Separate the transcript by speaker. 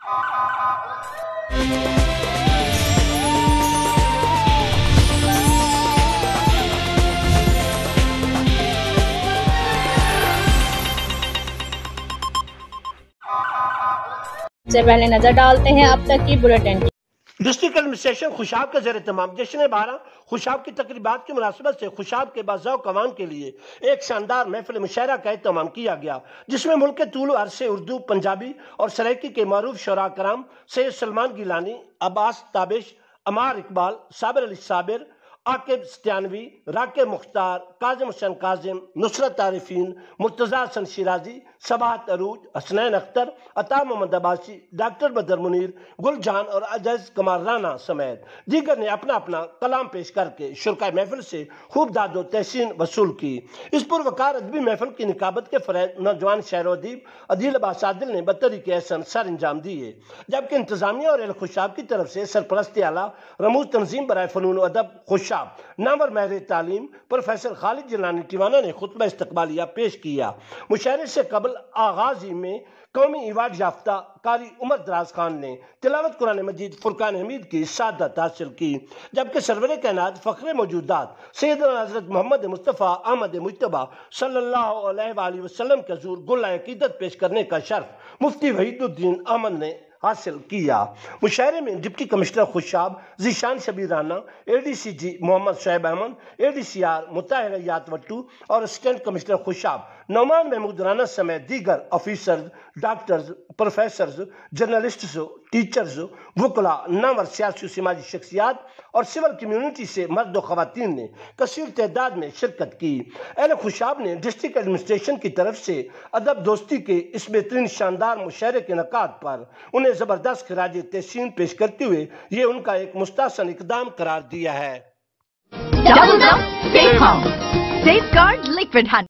Speaker 1: سے پہلے نظر ڈالتے ہیں اب تک کی بلیٹن کی۔
Speaker 2: ڈسٹرکٹ ایڈمنسٹریشن خوشاب کا زیر اہتمام جشن 12 خوشاب کی تقریبات کی مناسبت سے خوشاب کے باذوق عوام کے لیے ایک شاندار محفل مشاعرہ کا اہتمام کیا گیا، جس میں ملک کے طول و عرض سے اردو، پنجابی اور سرائکی کے معروف شعراء کرام سید سلمان گیلانی، عباس تابش، عمار اقبال، صابر علی صابر، عاقب ستیانوی، راکب مختار، کاظم حسین کاظم، نصرت عارفین، مرتضی حسن شیرازی، صباحت عروج، حسنین اختر، عطا محمد عباسی، ڈاکٹر بدر منیر، گل جان اور عزیز کمال رانا سمیت دیگر نے اپنا اپنا کلام پیش کر کے شرکائے محفل سے خوب داد و تحسین وصول کی۔ اس پروقار ادبی محفل کی نقابت کے فریض نوجوان شاعر و ادیب عدیل عباس عادل نے بطریق احسن سر انجام دیے، جبکہ انتظامیہ اور اہل خوشاب کی طرف سے سرپرست اعلیٰ رموز تنظیم برائے فنون و ادب خوشاب نامور ماہر تعلیم پروفیسر خالد جیلانی ٹیوانا نے خطبہ استقبالیہ پیش کیا۔ مشاعرے سے قبل آغازی میں قومی ایوارڈ یافتہ قاری عمر دراز خان نے تلاوت قرآن مجید فرقان حمید کی سعادت حاصل کی، جبکہ سرور کائنات فخر موجودات سیدنا حضرت محمد مصطفیٰ احمد مجتبیٰ صلی اللہ علیہ وآلہ وسلم کے حضور گلہ عقیدت پیش کرنے کا شرف مفتی وحید الدین احمد نے حاصل کیا۔ مشاعرے میں ڈپٹی کمشنر خوشاب ذیشان شبیر رانا، اے ڈی سی جی محمد شعیب احمد، اے ڈی سی آر مطہر حیات وٹو اور اسسٹنٹ کمشنر خوشاب نعمان محمود رانا سمیت دیگر officers, doctors, professors, journalists, teachers, وکلاء، نامور سیاسی و سماجی شخصیات اور سول کمیونٹی سے مرد و خواتین نے کثیر تعداد میں شرکت کی۔ اہل خوشاب نے ڈسٹرکٹ ایڈمنسٹریشن کی طرف سے ادب دوستی کے اس بہترین شاندار مشاعرے کے انعقاد پر انہیں زبردست خراج تحسین پیش کرتے ہوئے یہ ان کا ایک مستحسن اقدام قرار دیا ہے۔
Speaker 3: Double Dunk Safe House. Safeguard Liquid Honey.